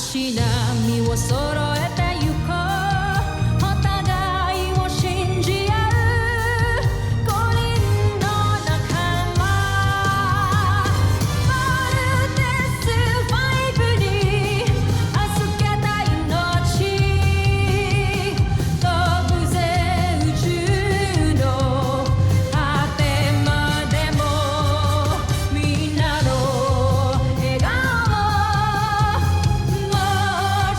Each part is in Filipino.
しな身を揃えてゆこうお互いを信じ合う五人の仲間まるでスバイブに預けた命飛ぶぜ宇宙の果てまでもみんなの笑顔持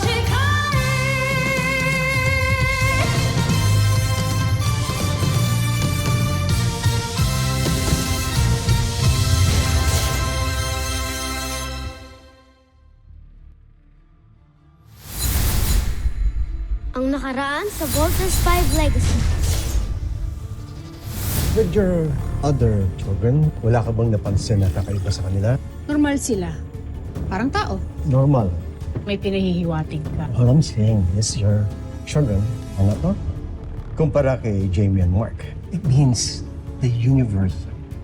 ち帰Ang nakaraan sa Voltes 5 Legacy. With your other children, wala ka bang napansin na kakaiba sa kanila? Normal sila. Parang tao. Normal. May pinahihiwatig ka. All I'm saying is your children are not normal. Kumpara kay Jamie and Mark, it means the universe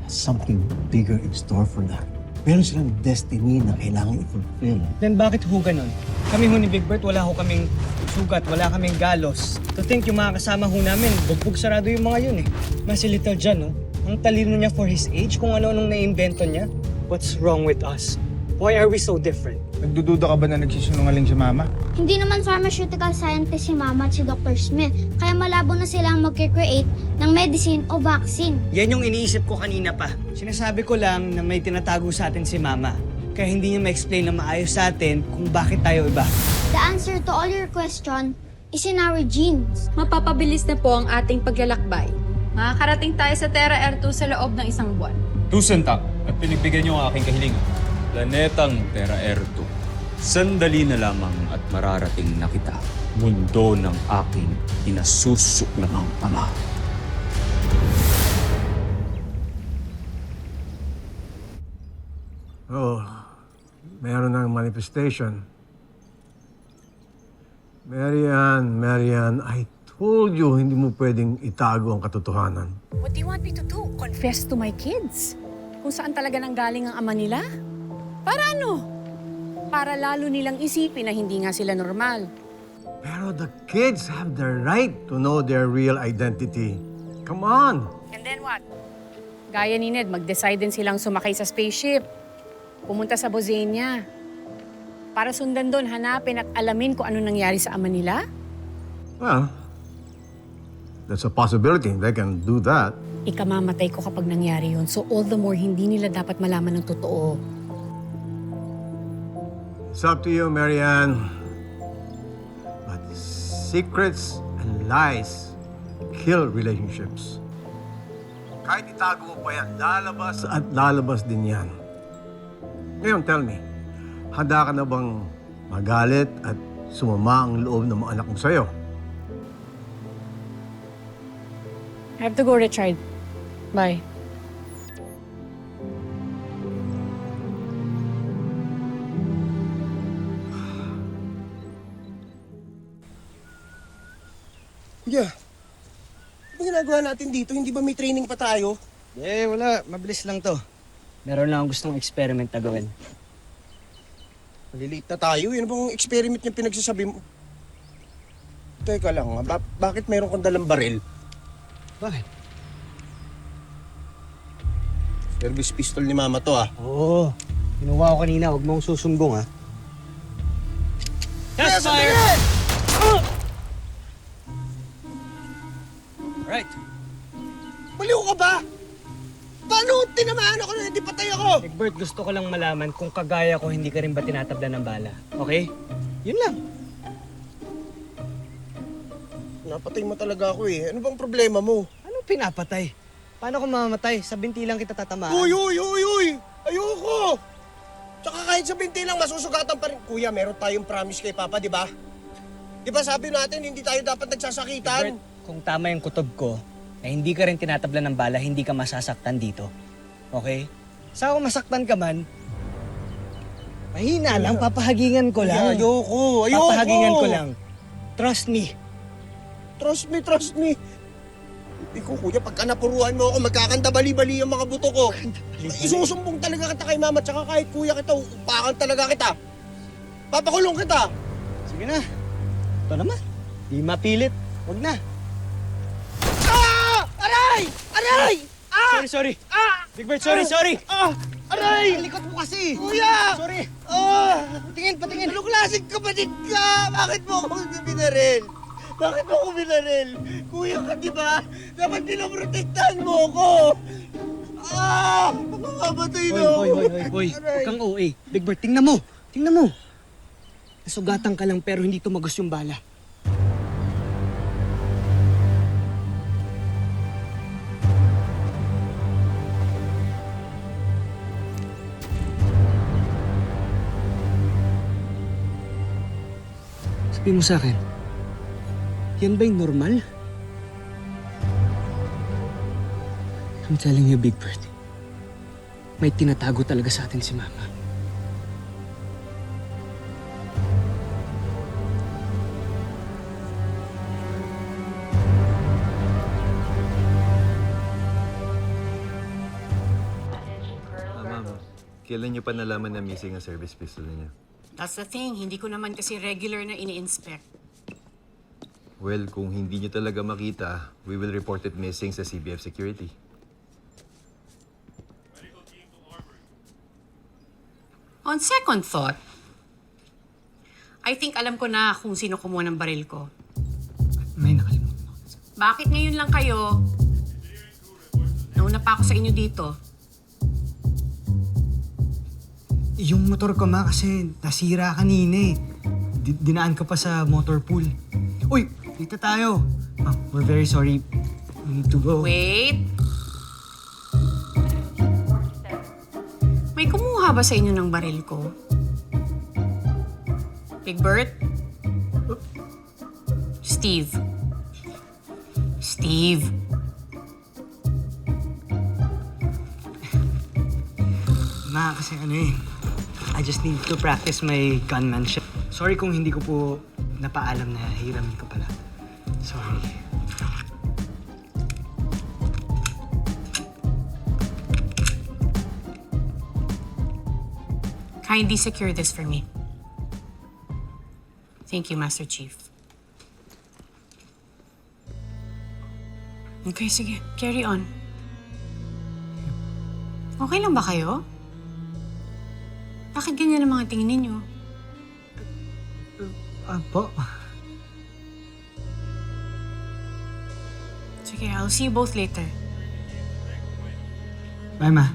has something bigger in store for them. Meron silang destiny na kailangan i-fulfill. Then bakit ho ganun? Kami ho ni Big Bert, wala ho kaming sugat, wala kaming galos. To think yung mga kasama ho namin, bugbog sarado yung mga yun eh. Mas si Little John, no? Ang talino niya for his age, kung ano-anong naimbento niya. What's wrong with us? Why are we so different? Nagdududa ka ba na nagsisinungaling si Mama? Hindi naman pharmaceutical scientist si Mama at si Dr. Smith, kaya malabo na silang mag-create ng medicine o vaccine. Yan yung iniisip ko kanina pa. Sinasabi ko lang na may tinatago sa atin si Mama. Kaya hindi niya ma-explain na maayos sa atin kung bakit tayo iba. The answer to all your question is in our genes. Mapapabilis na po ang ating paglalakbay. Makakarating tayo sa Terra Air 2 sa loob ng isang buwan. Tusenta at pinagbigyan niyo ang aking kahilingan. Planetang Terra Air 2. Sandali na lamang at mararating na kita. Mundo ng aking inasusuklamang ama. Oh, meron ng manifestation. Marian, I told you hindi mo pwedeng itago ang katotohanan. What do you want me to do? Confess to my kids? Kung saan talaga nanggaling ang ama nila? Para ano? Para lalo nilang isipin na hindi nga sila normal. Pero the kids have the right to know their real identity. Come on! And then what? Gaya ni Ned, mag-decide din silang sumakay sa spaceship. Pumunta sa Bozenia. Para sundan doon, hanapin at alamin kung ano nangyari sa ama nila. Well, that's a possibility. They can do that. Ikamamatay ko kapag nangyari yun. So all the more, hindi nila dapat malaman ng totoo. It's up to you, Marianne. But secrets and lies kill relationships. Kahit itago mo pa yan, lalabas at lalabas din yan. Ngayon, tell me, handa ka na bang magalit at sumama ang loob ng mga anak mo sa'yo? I have to go, Richard. Bye. Kuya, ano ginagawa natin dito? Hindi ba may training pa tayo? Wala. Mabilis lang to. Meron lang akong gustong experiment na gawin. Malilate na tayo. Yan bang experiment niya pinagsasabi mo? Teka lang, bakit mayroon kang dalang baril? Bakit? Service pistol ni Mama to, ah. Oo. Kinuha ko kanina. Huwag mong susumbong, ha? Yes, fire! Right. Baliw ka ba? Paano tinamaan ako na hindi patay ako? Egbert, gusto ko lang malaman kung kagaya ko hindi ka rin ba tinatabla ng bala. Okay? Yun lang. Napatay mo talaga ako eh. Ano bang problema mo? Anong pinapatay? Paano kung mamamatay? Sa binti lang kita tatamaan. Uy! Ayoko! Tsaka kahit sa binti lang, masusugatan pa rin. Kuya, meron tayong promise kay Papa, di ba? Di ba sabi natin, hindi tayo dapat nagsasakitan? Egbert, kung tama yung kutob ko, na hindi ka rin tinatabla ng bala, hindi ka masasaktan dito. Okay? Sa ako masaktan ka man, mahina lang, papahagingan ko lang. Ayoko! Papahagingan ko lang. Trust me. Trust me. Ikaw, kuya, pagka napuruan mo ako, magkakanta bali-bali ang mga buto ko. Isusumbong talaga kita kay Mama, tsaka kahit kuya kita, upakan talaga kita. Papakulong kita! Sige na. Ito naman. Di mapilit. Huwag na. Ah! Aray! Aray! Ah! Sorry. Big Bird, sorry. Aray! Likot mo kasi. Kuya! Sorry. Ah! Patingin. Anong klaseng kapatid ka? Bakit mo ako binaril? Bakit mo ako binaril? Kuya ka, di ba? Dapat pinaprotektahan mo ako! Ah! Mamamatay na ako! Hoy. Aray! Huwag kang OA. Big Bird, tingnan mo. Nasugatan ka lang pero hindi tumagos yung bala. Sabihin mo sa akin, yan ba yung normal? I'm telling you, Big Bird, may tinatago talaga sa atin si Mama. Ma'am, kailan niyo pa nalaman na missing ang service pistol niya? That's the thing, hindi ko naman kasi regular na ini-inspect. Well, kung hindi niyo talaga makita, we will report it missing sa CBF Security. On second thought, I think alam ko na kung sino kumuha ng baril ko. May nakalimutan ako. Bakit ngayon lang kayo? Nauna pa ako sa inyo dito. Yung motor ko, Ma, kasi nasira kanina eh. Dinaan ka pa sa motor pool. Uy, dito tayo. Ma, we're very sorry. We need to go. Wait. May kumuha ba sa inyo ng baril ko? Big Bert? Steve. Ma, kasi I just need to practice my gunmanship. Sorry kung hindi ko po napaalam na hiramin ko pala. Sorry. Kindly secure this for me. Thank you, Master Chief. Okay, sige. Carry on. Okay lang ba kayo? Bakit ganyan ang mga tingin ninyo? Po? Sige, I'll see you both later. Bye, Ma.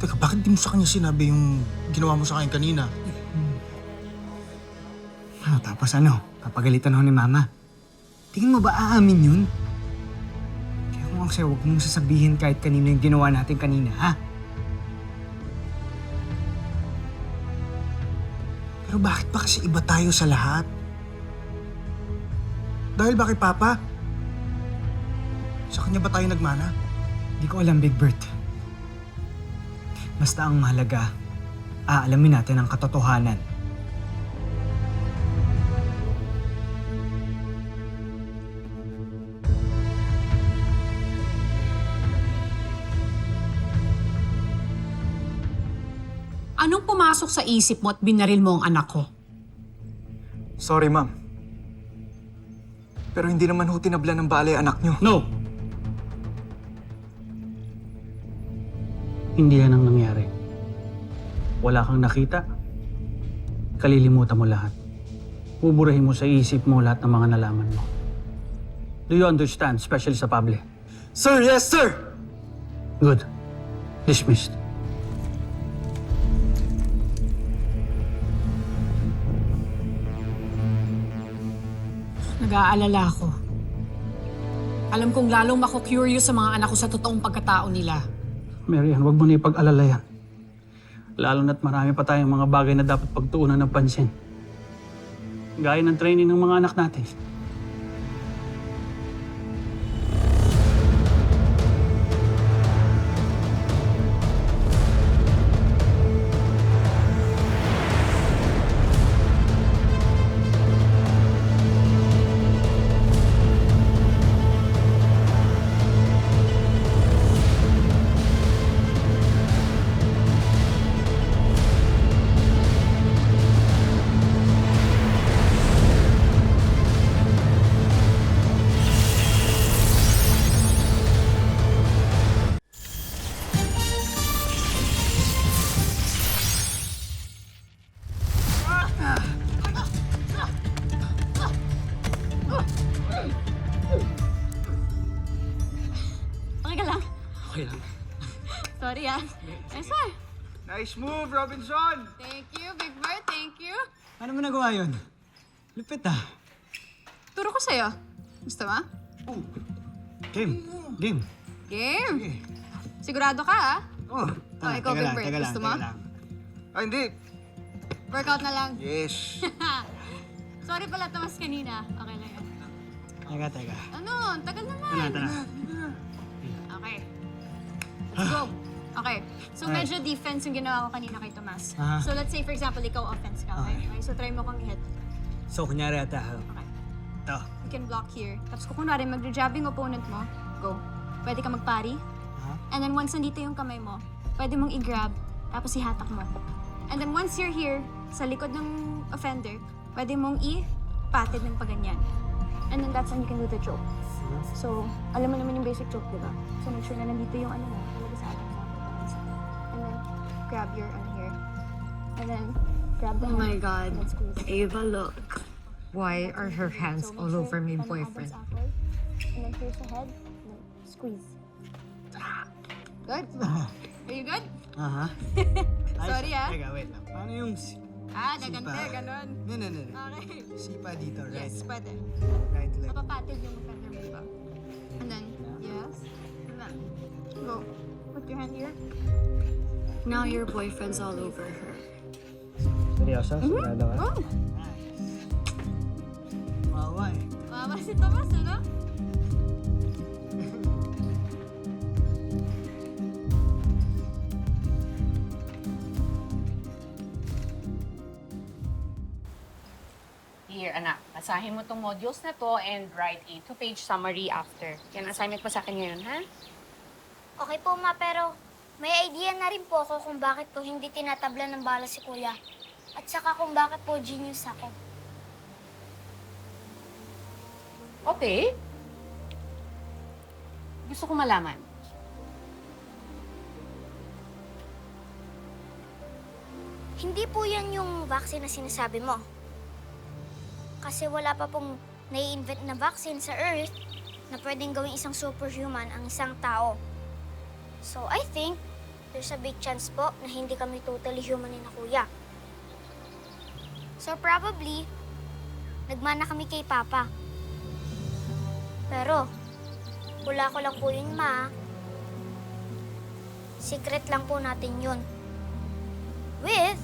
Teka, bakit di mo sa kanya sinabi yung ginawa mo sa akin kanina? Tapos papagalitan ako ni Mama. Tingin mo ba aamin yun? Kaya kung kasi huwag mong sasabihin kahit kanino yung ginawa natin kanina, ha? Pero bakit ba kasi iba tayo sa lahat? Dahil ba kay Papa? Sa kanya ba tayo nagmana? Hindi ko alam, Big Bert. Basta ang mahalaga, aalamin natin ang katotohanan. Anong pumasok sa isip mo at binaril mo ang anak ko? Sorry, Ma'am. Pero hindi naman ho tinabla ng bala yung anak nyo. No! Hindi yan ang nangyari. Wala kang nakita. Kalilimutan mo lahat. Buburahin mo sa isip mo lahat ng mga nalaman mo. Do you understand, especially sa Pable? Sir, yes, sir! Good. Dismissed. Nag-aalala ako. Alam kong lalong mako-curious sa mga anak ko sa totoong pagkatao nila. Marian, huwag mo na ipag-alala yan. Lalo na't marami pa tayong mga bagay na dapat pagtuunan ng pansin. Gaya ng training ng mga anak natin. Yes, sir. Nice move, Robinson! Thank you, Big Bird. Thank you. Paano mo nagawa yun? Lupit ah. Turo ko sa'yo. Gusto mo? Game. Game. Game. Sigurado ka, ah? Oh. Oh, ikaw, Big Bird. Gusto mo? Ah, hindi. Workout na lang. Yes. Sorry pala, tamas kanina. Okay lang yan. Teka. Ano? Ang tagal naman. Tara. Okay. Let's go. Okay. So, medyo defense yung ginawa ko kanina kay Tomas. Aha. So, let's say, for example, ikaw offense ka, okay? Okay, so, try mo kang i-hit. So, kunyari ata. Okay. Ito. You can block here. Tapos kung kunwari, mag-jab yung opponent mo, go. Pwede ka magpari. And then once nandito yung kamay mo, pwede mong i-grab, tapos ihatak mo. And then once you're here, sa likod ng offender, pwede mong i-patid ng paganyan. And then that's when you can do the choke. So, alam mo naman yung basic choke, di ba? So, make sure na nandito yung ano mo, talaga sa ating and then, grab your here. And then, grab the Oh my hand, God. and then squeeze. Ava, look. Why are her hands So, all make over sure my parang boyfriend? elbows outward. And then here's the head, and then squeeze. Good? Are you good? Aha. Sorry, ah. Teka, wait lang. Paano yung... Gagante, ganon. No. Okay. Sipa dito, right? Yes, pwede. Right leg. Napapatid yung offender mo, diba? And then, yes. And then, go. Put your hand here. Now your boyfriend's all over her. Seryoso? Sigurado ka? Oh! Wawa eh. Mama si Tomas, ano? Here, anak, basahin mo tong modules na to and write a 2-page summary after. Yan, assignment mo sa akin ngayon, ha? Okay po, ma, pero may idea na rin po ako kung bakit po hindi tinatabla ng bala si Kuya. At saka kung bakit po genius ako. Okay. Gusto ko malaman. Hindi po yan yung vaccine na sinasabi mo. Kasi wala pa pong nai-invent na vaccine sa Earth na pwedeng gawing isang superhuman ang isang tao. So I think there's a big chance po na hindi kami totally human ni na Kuya. So probably, nagmana kami kay Papa. Pero, hula ko lang po yun, Ma. Secret lang po natin yun. With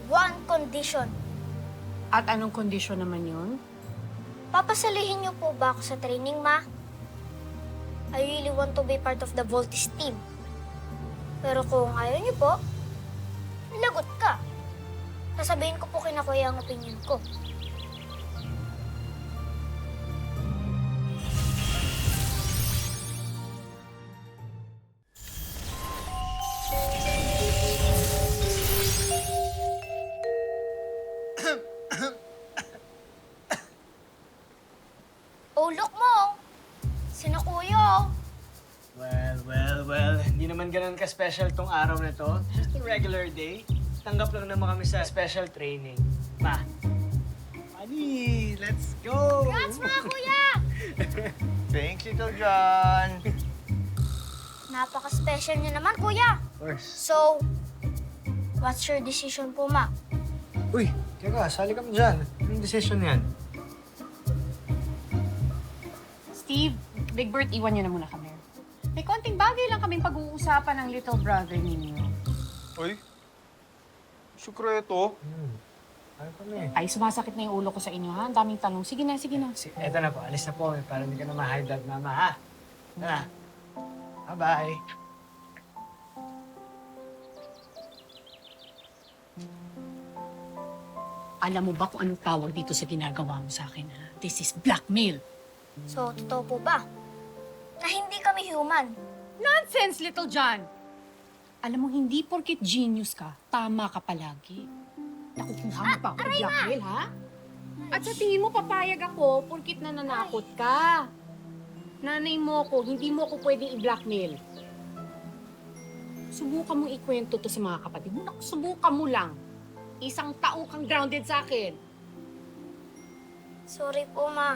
one condition. At anong kondisyon naman yun? Papasalihin niyo po ba ako sa training, Ma? I really want to be part of the Voltis team. Pero kung ayaw niyo po, lagot ka. Sasabihin ko po kina Kuya ang opinion ko. Oh, look mo! Sino Kuya? Well. Hindi naman ganun ka-special tong araw na to. Just a regular day. Tanggap lang naman kami sa special training. Ma. Honey, let's go! Congrats mga Kuya! Thanks, Little John. Napaka-special niyo naman, Kuya. Of course. So, what's your decision po, Ma? Uy, teka, sali kami dyan. Anong decision yan? Steve, Big Bird, iwan niyo na muna kami. May konting bagay lang kaming pag-uusapan ng little brother ninyo. Uy, sikreto. Ano kami? Ay, sumasakit na yung ulo ko sa inyo, ha? Ang daming tanong. Sige na. Eto na po, alis na po kami para hindi ka na ma-high blood, Mama, ha? Tara. Bye-bye. Alam mo ba kung anong tawag dito sa ginagawa mo sa akin, ha? This is blackmail. So, totoo po ba? Na hindi kami human. Nonsense, Little John! Alam mo, hindi porket genius ka, tama ka palagi. Nakukuha mo pa ako ng blackmail, ha? At sa tingin mo, papayag ako porket nananakot ka. Nanay mo ko, hindi mo ko pwedeng i-blackmail. Subukan mong ikwento to sa mga kapatid mo. Naku, subukan mo lang. Isang taong kang grounded sa akin. Sorry po, Ma.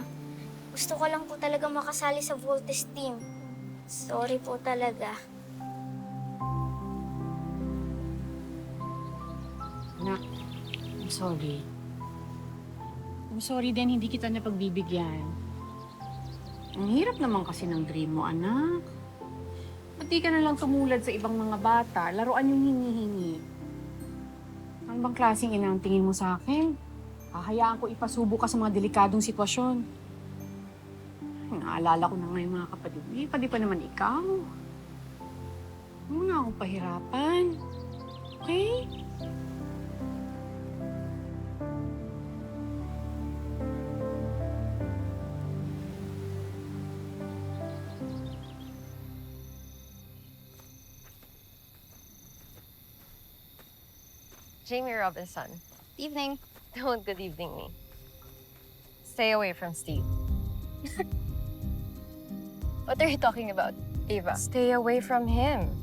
Gusto ko lang po talaga makasali sa Voltes team. Sorry po talaga. Anak, I'm sorry. I'm sorry din hindi kita napagbibigyan. Ang hirap naman kasi ng dream mo, anak. Ba't di ka na lang tumulad sa ibang mga bata? Laruan yung hinihingi. Ano bang klaseng ina ang tingin mo sa akin? Hahayaan ko ipasubo ka sa mga delikadong sitwasyon. Naalala ko na ngayon mga kapatid. Pwede pa naman ikaw. Huwag mo na akong pahirapan. Okay? Jamie Robinson. Evening. Don't good evening me. Stay away from Steve. What are you talking about, Ava? Stay away from him.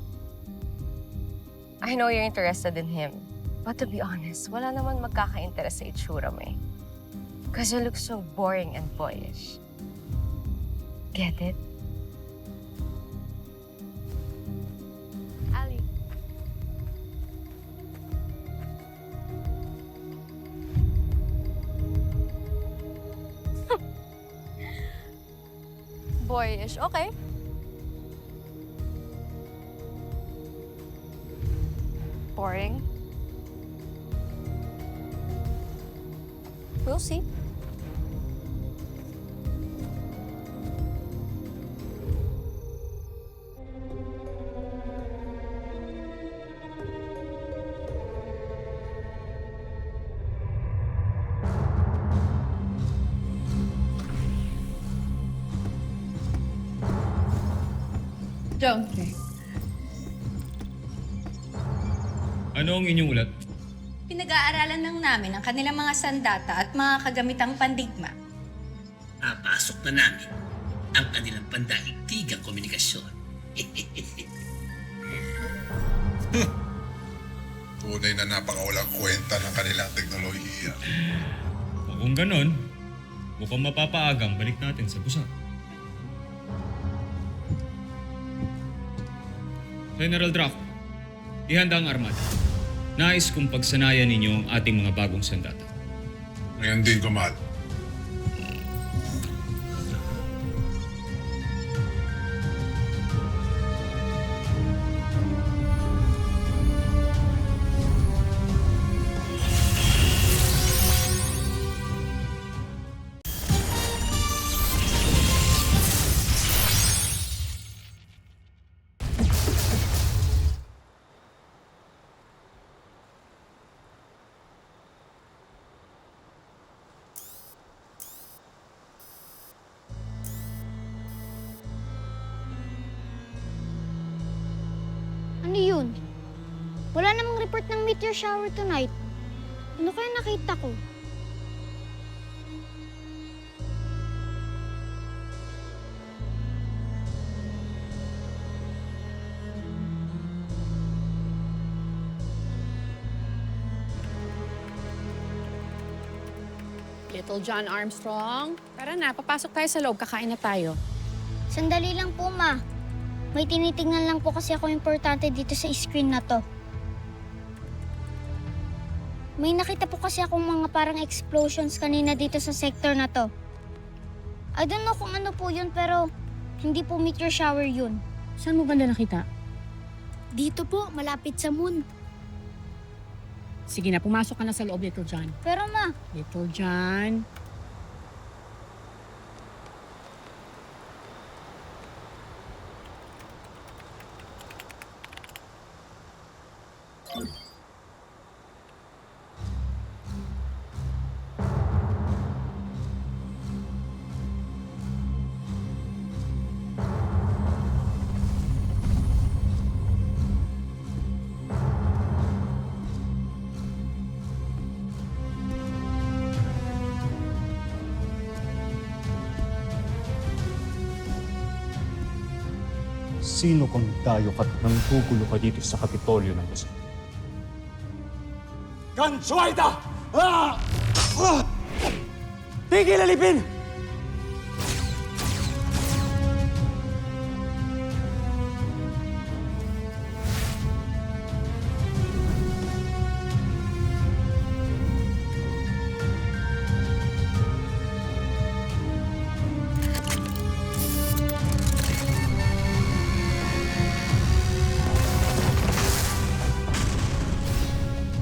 I know you're interested in him. But to be honest, wala naman magkaka-interest sa itsura mo eh. Because you look so boring and boyish. Get it? Ali. Boyish. Okay. Boring. We'll see. Joan. Ano ang inyong ulat? Pinag-aaralan lang namin ang kanilang mga sandata at mga kagamitang pandigma. Papasok na namin ang kanilang pandaigdigang komunikasyon. Tunay na napakawalang kwenta ng kanilang teknolohiya. Kung ganon, mukhang mapapaagang balik natin sa busa. General Draco, ihanda ang armada. Nais kong pagsanayan ninyo ang ating mga bagong sandata. Ngayon din, Kamal. Ano yun? Wala namang report ng meteor shower tonight. Ano kaya nakita ko? Little John Armstrong. Tara na, papasok tayo sa loob. Kakain na tayo. Sandali lang po, Ma. May tinitingnan lang po kasi ako importante dito sa screen na to. May nakita po kasi akong mga parang explosions kanina dito sa sector na to. I don't know kung ano po yun pero hindi po meteor shower yun. Saan mo banda nakita? Dito po, malapit sa moon. Sige na, pumasok ka na sa loob, Little John. Pero Ma, Little John. Sino kang dayo ka nang gugulo ka dito sa Kapitolyo ng Luzon? Gansuaida! Tigil alipin!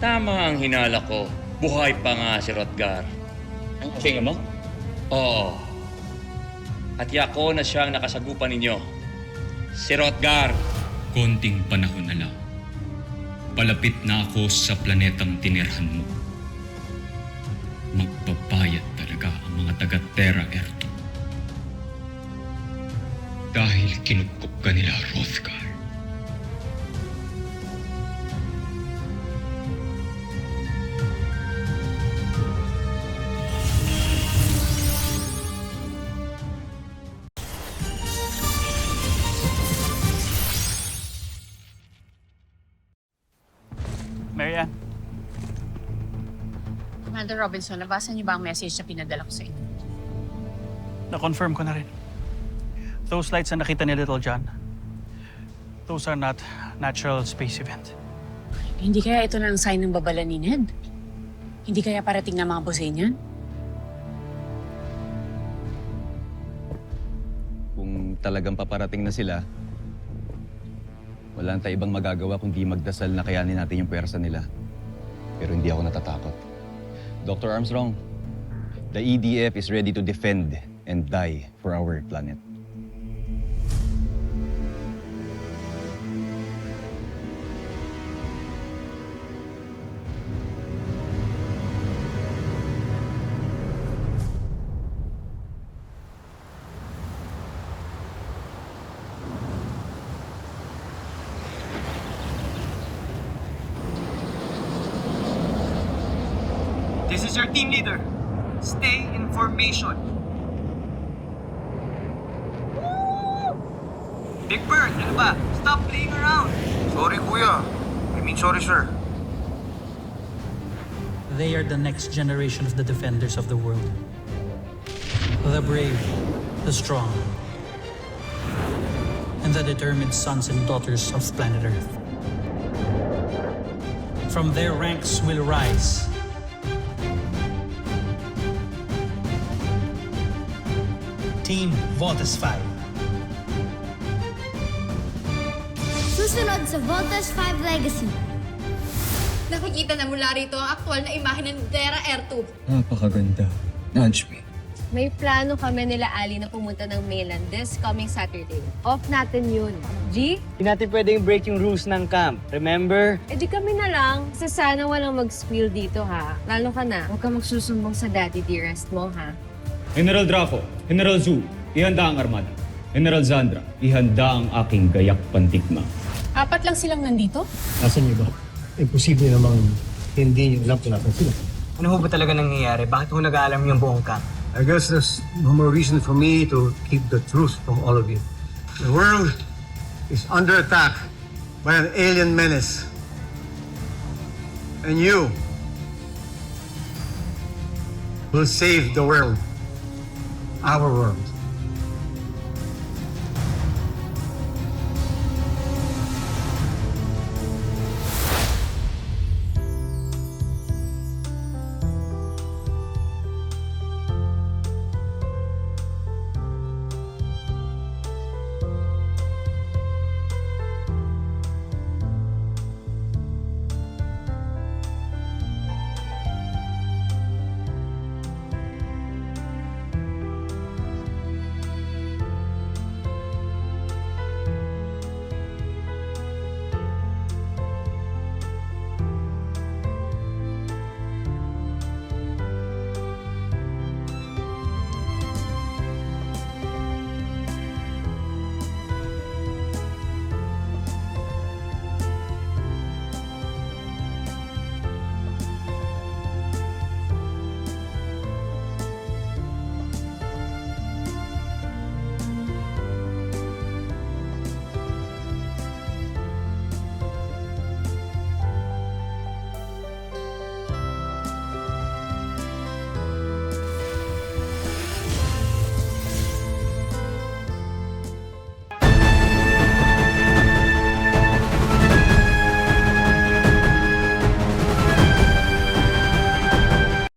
Tama ang hinala ko. Buhay pa nga si Rotgar. Ang kinga mo? Oo. At yako na siyang nakasagupan ninyo. Si Rotgar. Konting panahon na lang. Palapit na ako sa planetang tinirhan mo. Magbabayad talaga ang mga taga-Terra Erto. Dahil kinupkup ka nila, Hrothgar. Marian, Commander Robinson, nabasa niyo ba ang message na pinadala ko sa inyo? na-confirm ko na rin. Those lights na nakita ni Little John, those are not natural space event. Hindi kaya ito na ang sign ng babala ni Ned? Hindi kaya parating na mga Bosenian? Kung talagang paparating na sila, wala tayong ibang magagawa kundi magdasal na kayanin natin yung pwersa nila. Pero hindi ako natatakot. Dr. Armstrong, the EDF is ready to defend and die for our planet. This is your team leader. Stay in formation. Big Bird, ano ba? Stop playing around. Sorry, kuya. I mean, sorry, sir. They are the next generation of the defenders of the world. The brave, the strong, and the determined sons and daughters of planet Earth. From their ranks will rise Team Voltes 5. Susunod sa Voltes 5 Legacy. Nakikita na mula rito ang aktual na imahe ng Terra Erto. Napakaganda. Nudge me. May plano kami nila Ali na pumunta ng mainland this coming Saturday. Off natin yun. G? Hindi natin pwedeng break yung rules ng camp. Remember? Eh di kami na lang. Kasi sana walang mag-spill dito ha. Lalo ka na. Huwag ka magsusumbong sa daddy dearest mo ha. General Draco, General Zhu, ihanda ang armada. General Zandra, ihanda ang aking gayak pantikma. 4 lang silang nandito? Nasaan niyo ba? Imposible namang hindi niyo alam kung nasan sila. Ano ho ba talaga nangyayari? Bakit ho nag-aalam yung buong camp? I guess there's no more reason for me to keep the truth from all of you. The world is under attack by an alien menace. And you will save the world. Our world.